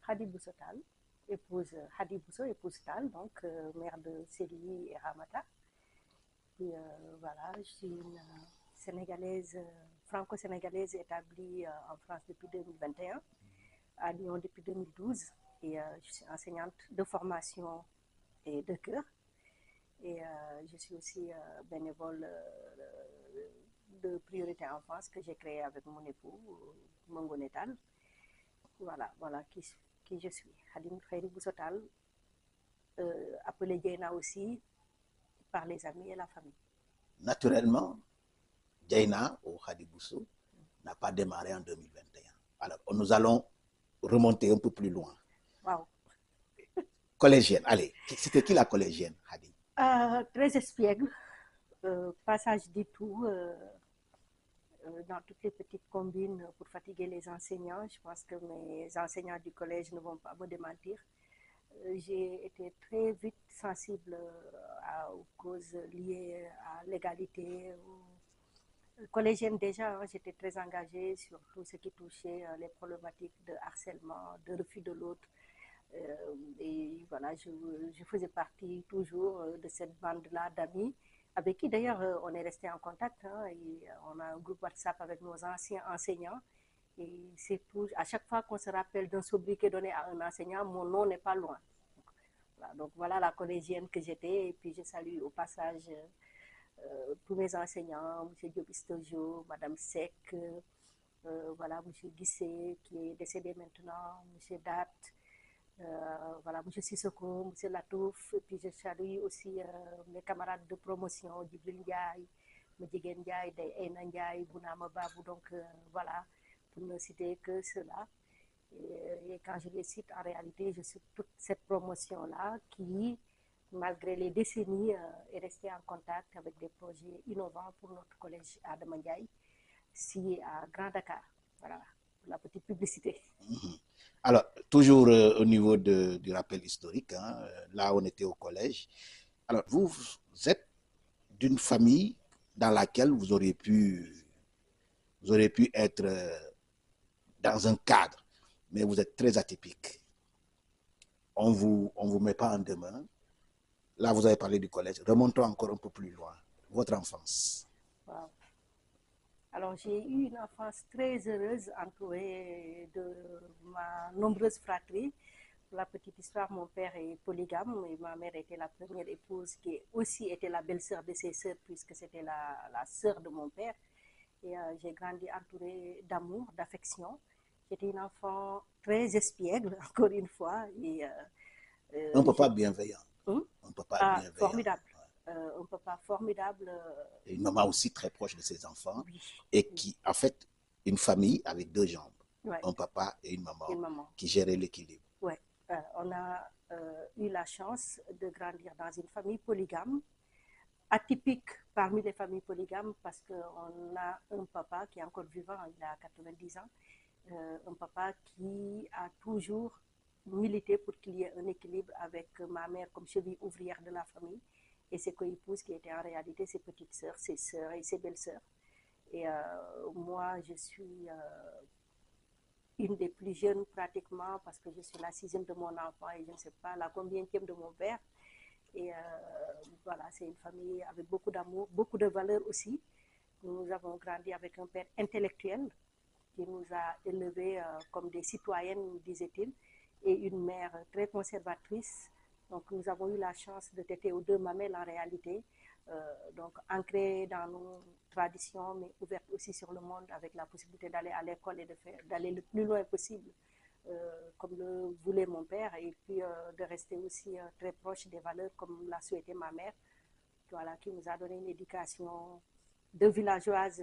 Hadi Boussotal, épouse Hadi Bousso, épouse Tal, donc mère de Célie et Ramata. Puis voilà, je suis une Sénégalaise, franco-sénégalaise établie en France depuis 2021, à Lyon depuis 2012. Et je suis enseignante de formation et de cœur. Et je suis aussi bénévole de Priorité Enfance que j'ai créé avec mon époux, Mongo Netal. Voilà, voilà qui je suis. Hadim Khairi Boussotal, appelé Dieyna aussi par les amis et la famille. Naturellement, Dieyna ou Hadi Bousso n'a pas démarré en 2021. Alors, nous allons remonter un peu plus loin. Wow. Collégienne, allez, c'était qui la collégienne, Hadi? Très espiègle, passage du tout dans toutes les petites combines pour fatiguer les enseignants. Je pense que mes enseignants du collège ne vont pas me démentir. J'ai été très vite sensible aux causes liées à l'égalité. Collégienne déjà, j'étais très engagée sur tout ce qui touchait les problématiques de harcèlement, de refus de l'autre. Et voilà, je faisais partie toujours de cette bande-là d'amis avec qui d'ailleurs on est resté en contact. Hein, et on a un groupe WhatsApp avec nos anciens enseignants. Et c'est tout, à chaque fois qu'on se rappelle d'un sobriquet donné à un enseignant, mon nom n'est pas loin. Donc voilà la collégienne que j'étais. Et puis je salue au passage tous mes enseignants, M. Diop Istogio, Mme Sek, voilà, M. Guissé qui est décédé maintenant, M. Dat. Voilà, M. Sissoko, M. Latouf, et puis je salue aussi mes camarades de promotion, Djibril Ndiaye, Medjigen Ndiaye, Eina Ndiaye, Bounama Babou, donc voilà, pour ne citer que cela. Et quand je les cite, en réalité, je suis toute cette promotion-là qui, malgré les décennies, est restée en contact avec des projets innovants pour notre collège à Ndiaye, ici à Grand Dakar. Voilà, la petite publicité. Alors, toujours au niveau du rappel historique, hein, là on était au collège. Alors, vous êtes d'une famille dans laquelle vous auriez pu être dans un cadre, mais vous êtes très atypique. On vous met pas en demeure. Là, vous avez parlé du collège. Remontons encore un peu plus loin. Votre enfance. Wow. Alors, j'ai eu une enfance très heureuse, entourée de ma nombreuse fratrie. Pour la petite histoire, mon père est polygame et ma mère était la première épouse qui aussi était la belle-sœur de ses sœurs, puisque c'était la sœur de mon père. Et j'ai grandi entourée d'amour, d'affection. J'étais une enfant très espiègle, encore une fois. Et, un papa bienveillant. Un papa bienveillant. Formidable. Un papa formidable. Et une maman aussi très proche de ses enfants. Oui. Et qui, en fait, une famille avec deux jambes. Ouais. Un papa et une maman. Qui géraient l'équilibre. Oui. On a eu la chance de grandir dans une famille polygame, atypique parmi les familles polygames parce qu'on a un papa qui est encore vivant, il a 90 ans, un papa qui a toujours milité pour qu'il y ait un équilibre avec ma mère comme cheville ouvrière de la famille et ses coépouses qui étaient en réalité ses petites sœurs, ses sœurs et ses belles-sœurs. Et moi, je suis une des plus jeunes pratiquement parce que je suis la 6e de mon enfant et je ne sais pas la combienième de mon père. Et voilà, c'est une famille avec beaucoup d'amour, beaucoup de valeurs aussi. Nous avons grandi avec un père intellectuel qui nous a élevés comme des citoyennes, disait-il, et une mère très conservatrice. Donc nous avons eu la chance de têter aux deux mamelles en réalité, donc ancrée dans nos traditions, mais ouverte aussi sur le monde avec la possibilité d'aller à l'école et d'aller le plus loin possible. Comme le voulait mon père, et puis de rester aussi très proche des valeurs comme l'a souhaité ma mère, voilà, qui nous a donné une éducation de villageoise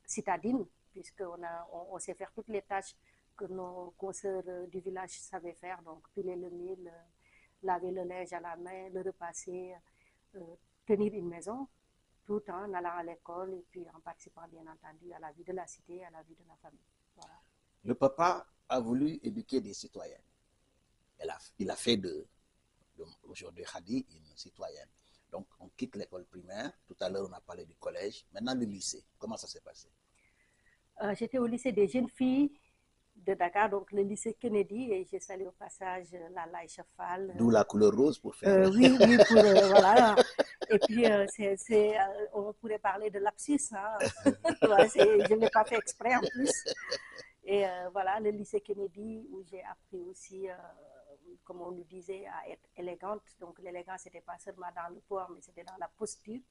citadine, puisqu'on sait faire toutes les tâches que nos consoeurs du village savaient faire, donc piler le mil, laver le linge à la main, le repasser, tenir une maison, tout en allant à l'école et puis en participant bien entendu à la vie de la cité, à la vie de la famille. Voilà. Le papa a voulu éduquer des citoyennes. Il a fait aujourd'hui Hadi une citoyenne. Donc on quitte l'école primaire. Tout à l'heure on a parlé du collège. Maintenant le lycée. Comment ça s'est passé? J'étais au lycée des jeunes filles de Dakar, donc le lycée Kennedy, et je salue au passage la Laïcha Fall. D'où la couleur rose pour faire. Oui, oui, pour voilà. Et puis, on pourrait parler de lapsus, hein. Ouais, je ne l'ai pas fait exprès en plus. Et voilà, le lycée Kennedy, où j'ai appris aussi, comme on nous disait, à être élégante. Donc l'élégance, c'était pas seulement dans le port, mais c'était dans la posture.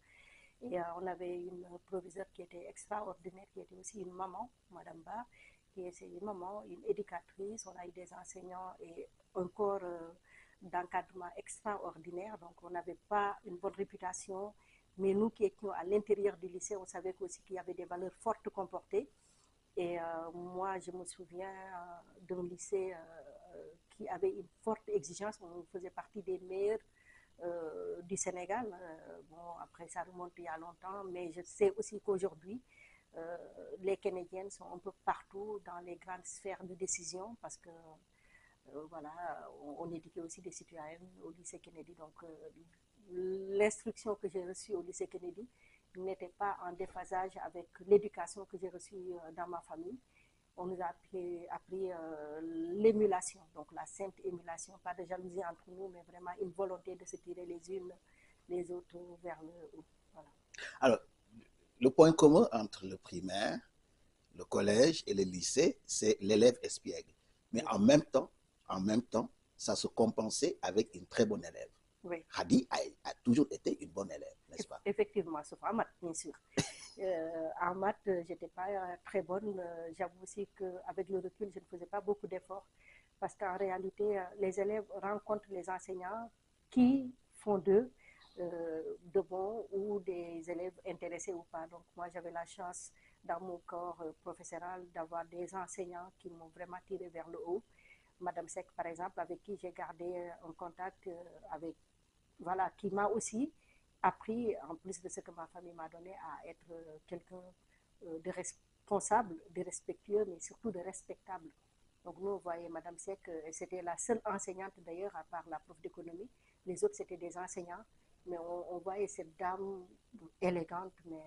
Et on avait une proviseure qui était extraordinaire, qui était aussi une maman, Madame Ba, qui est une maman, une éducatrice. On a eu des enseignants et un corps d'encadrement extraordinaire. Donc on n'avait pas une bonne réputation, mais nous qui étions à l'intérieur du lycée, on savait aussi qu'il y avait des valeurs fortes comportées. Et moi, je me souviens d'un lycée qui avait une forte exigence. On faisait partie des meilleurs du Sénégal. Bon, après, ça remonte il y a longtemps, mais je sais aussi qu'aujourd'hui, les Canadiennes sont un peu partout dans les grandes sphères de décision parce que voilà, on éduquait aussi des citoyennes au lycée Kennedy. Donc, l'instruction que j'ai reçue au lycée Kennedy n'était pas en déphasage avec l'éducation que j'ai reçue dans ma famille. On nous a appris l'émulation, donc la sainte émulation, pas de jalousie entre nous, mais vraiment une volonté de se tirer les unes les autres vers le haut. Voilà. Alors, le point commun entre le primaire, le collège et le lycée, c'est l'élève espiègle. Mais Oui. en même temps, ça se compensait avec une très bonne élève. Oui. Hadi a toujours été une bonne élève, n'est-ce pas? Effectivement, sauf en maths, bien sûr. En maths, je n'étais pas très bonne. J'avoue aussi qu'avec le recul, je ne faisais pas beaucoup d'efforts parce qu'en réalité, les élèves rencontrent les enseignants qui font d'eux de bons ou des élèves intéressés ou pas. Donc moi, j'avais la chance dans mon corps professoral d'avoir des enseignants qui m'ont vraiment tiré vers le haut. Madame Sek, par exemple, avec qui j'ai gardé un contact avec, voilà, qui m'a aussi appris, en plus de ce que ma famille m'a donné, à être quelqu'un de responsable, de respectueux, mais surtout de respectable. Donc nous, vous voyez, Madame Sek, c'était la seule enseignante d'ailleurs, à part la prof d'économie. Les autres, c'était des enseignants. Mais on voyait cette dame élégante, mais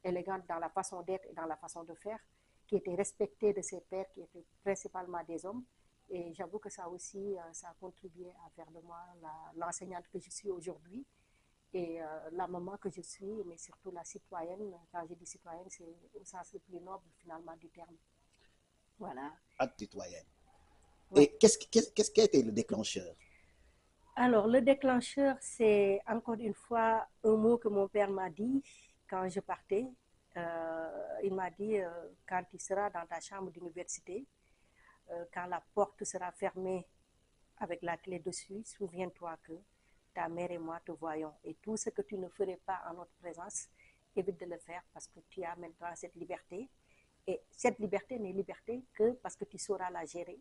élégante dans la façon d'être et dans la façon de faire, qui était respectée de ses pairs, qui étaient principalement des hommes. Et j'avoue que ça aussi, ça a contribué à faire de moi l'enseignante que je suis aujourd'hui et la maman que je suis, mais surtout la citoyenne. Quand je dis citoyenne, c'est au sens le plus noble finalement du terme. Voilà. Acte citoyenne. Ouais. Et qu'est-ce qui a été le déclencheur? Alors, le déclencheur, c'est encore une fois un mot que mon père m'a dit quand je partais. Il m'a dit, quand tu seras dans ta chambre d'université, quand la porte sera fermée avec la clé dessus, souviens-toi que ta mère et moi te voyons. Et tout ce que tu ne ferais pas en notre présence, évite de le faire parce que tu as maintenant cette liberté. Et cette liberté n'est liberté que parce que tu sauras la gérer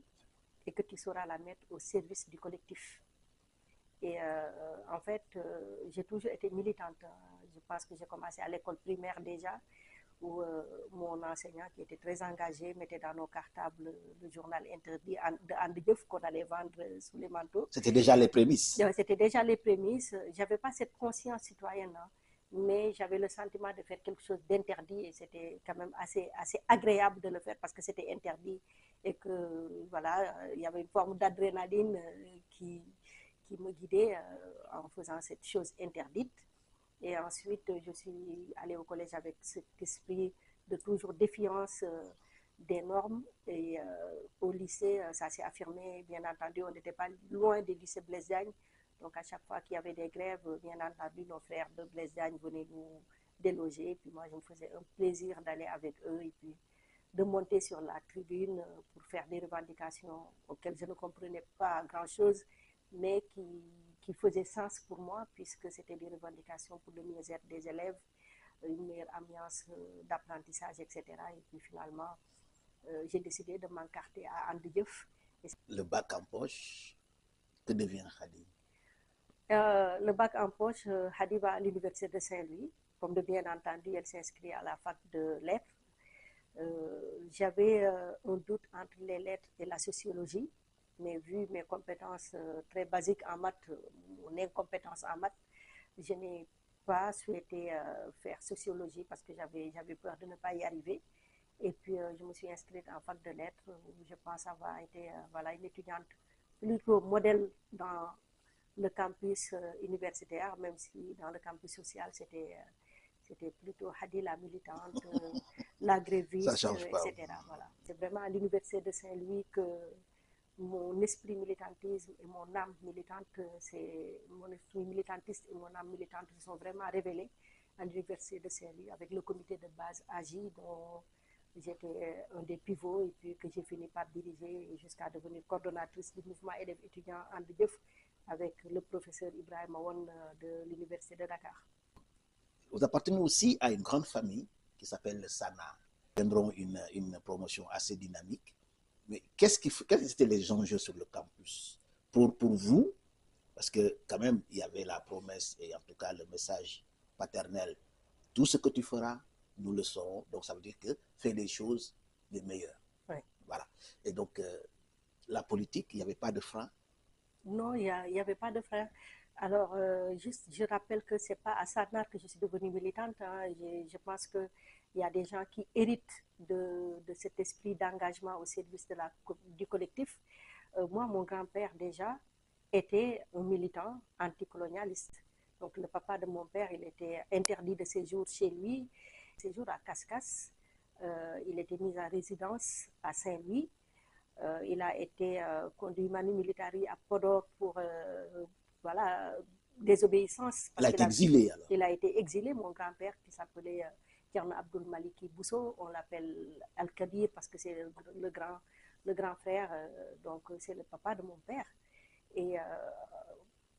et que tu sauras la mettre au service du collectif. Et en fait, j'ai toujours été militante. Je pense que j'ai commencé à l'école primaire déjà, où mon enseignant, qui était très engagé, mettait dans nos cartables le journal interdit de Andedieuf qu'on allait vendre sous les manteaux. C'était déjà les prémices. C'était déjà les prémices. Je n'avais pas cette conscience citoyenne, hein, mais j'avais le sentiment de faire quelque chose d'interdit et c'était quand même assez agréable de le faire parce que c'était interdit et que voilà, il y avait une forme d'adrénaline qui me guidait en faisant cette chose interdite. Et ensuite, je suis allée au collège avec cet esprit de toujours défiance des normes. Et au lycée, ça s'est affirmé, bien entendu, on n'était pas loin du lycée Blaise Diagne. Donc à chaque fois qu'il y avait des grèves, bien entendu, nos frères de Blaise Diagne venaient nous déloger. Puis moi, je me faisais un plaisir d'aller avec eux et puis de monter sur la tribune pour faire des revendications auxquelles je ne comprenais pas grand-chose, mais qui faisait sens pour moi, puisque c'était des revendications pour le mieux-être des élèves, une meilleure ambiance d'apprentissage, etc. Et puis finalement, j'ai décidé de m'encarter à Andedieuf. Le bac en poche, que devient Hadi? Le bac en poche, Hadi va à l'université de Saint-Louis. Comme de bien entendu, elle s'inscrit à la fac de lettres. J'avais un doute entre les lettres et la sociologie, mais vu mes compétences très basiques en maths, mon incompétence en maths, je n'ai pas souhaité faire sociologie parce que j'avais peur de ne pas y arriver. Et puis, je me suis inscrite en fac de lettres, où je pense avoir été voilà, une étudiante plutôt modèle dans le campus universitaire, même si dans le campus social, c'était plutôt Hadi la militante, la Ça ne gréviste, change pas. etc. Voilà. C'est vraiment à l'université de Saint-Louis que mon esprit militantisme et mon âme militante, c'est mon esprit militantiste et mon âme militante se sont vraiment révélés à l'université de Saint-Louis avec le comité de base AGI dont j'étais un des pivots et puis que j'ai fini par diriger jusqu'à devenir coordonnatrice du mouvement élèves étudiants Andjef avec le professeur Ibrahim Awan de l'université de Dakar. Vous appartenez aussi à une grande famille qui s'appelle le Sana. Nous tiendrons une promotion assez dynamique. Mais quels étaient les enjeux sur le campus pour vous? Parce que quand même, il y avait la promesse et en tout cas le message paternel. Tout ce que tu feras, nous le saurons. Donc ça veut dire que fais les choses les meilleures. Ouais. Voilà. Et donc, la politique, il n'y avait pas de frein. Non, il n'y avait pas de frein. Alors, juste, je rappelle que ce n'est pas à Sarnar que je suis devenue militante. Hein. Je pense qu'il y a des gens qui héritent de cet esprit d'engagement au service du collectif. Moi, mon grand-père, déjà, était un militant anticolonialiste. Donc, le papa de mon père, il était interdit de séjour chez lui, séjour à Cascas. Il était mis en résidence à Saint-Louis. Il a été conduit manu militari à Podor pour voilà, désobéissance. Il a été exilé alors. Il a été exilé, mon grand-père qui s'appelait Tierno Abdul Maliki Bousso, on l'appelle Al-Kadir parce que c'est le grand frère, donc c'est le papa de mon père. Et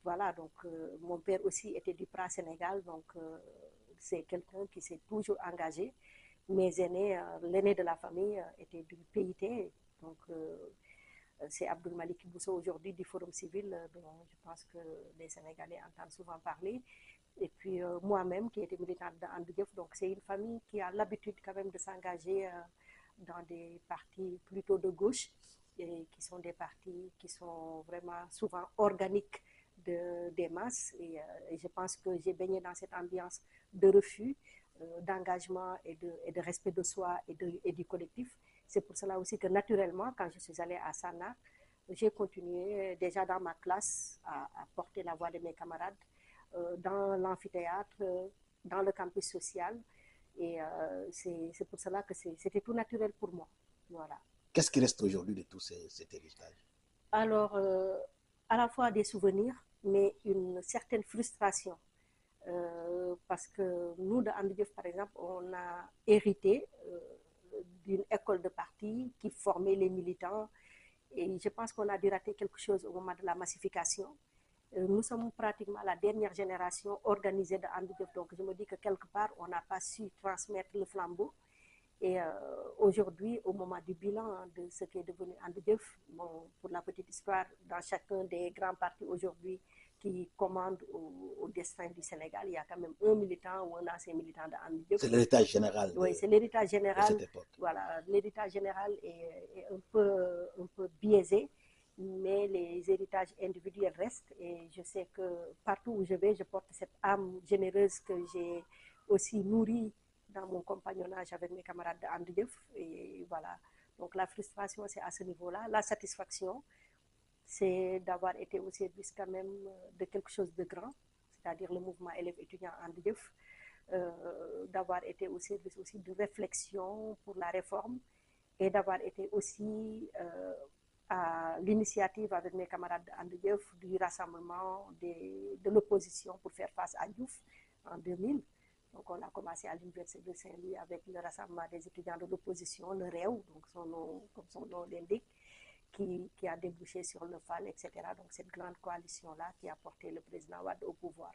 voilà, donc mon père aussi était du Pras Sénégal, donc c'est quelqu'un qui s'est toujours engagé. Mes aînés, l'aîné de la famille était du PIT, donc c'est Abdul Malik Bousso aujourd'hui du Forum civil, dont je pense que les Sénégalais entendent souvent parler. Et puis moi-même qui étais militante d'Andjef, donc c'est une famille qui a l'habitude quand même de s'engager dans des partis plutôt de gauche, et qui sont des partis qui sont vraiment souvent organiques des masses. Et je pense que j'ai baigné dans cette ambiance de refus, d'engagement et de respect de soi et du collectif. C'est pour cela aussi que naturellement, quand je suis allée à Sana, j'ai continué déjà dans ma classe à porter la voix de mes camarades, dans l'amphithéâtre, dans le campus social. Et c'est pour cela que c'était tout naturel pour moi. Voilà. Qu'est-ce qui reste aujourd'hui de tout cet héritage? Alors, à la fois des souvenirs, mais une certaine frustration. Parce que nous, de Andjef, par exemple, on a hérité d'une école de parti qui formait les militants. Et je pense qu'on a dû rater quelque chose au moment de la massification. Nous sommes pratiquement la dernière génération organisée de Andjef. Donc, je me dis que quelque part, on n'a pas su transmettre le flambeau. Et aujourd'hui, au moment du bilan de ce qui est devenu Andjef, bon, pour la petite histoire, dans chacun des grands partis aujourd'hui qui commandent au destin du Sénégal, il y a quand même un militant ou un ancien militant de Andjef. C'est l'héritage général oui, c'est l'héritage de général. cette époque. Voilà, l'héritage général est un peu biaisé, mais les héritages individuels restent. Et je sais que partout où je vais, je porte cette âme généreuse que j'ai aussi nourrie dans mon compagnonnage avec mes camarades de Andjef. Et voilà, donc la frustration, c'est à ce niveau-là. La satisfaction, c'est d'avoir été au service quand même de quelque chose de grand, c'est-à-dire le mouvement élèves étudiants Andjef, d'avoir été au service aussi de réflexion pour la réforme et d'avoir été aussi à l'initiative avec mes camarades d'Andjef du rassemblement de l'opposition pour faire face à Diouf en 2000. Donc on a commencé à l'université de Saint-Louis avec le rassemblement des étudiants de l'opposition, le REU, donc comme son nom l'indique, qui a débouché sur le FAL, etc. Donc cette grande coalition-là qui a porté le président Wade au pouvoir.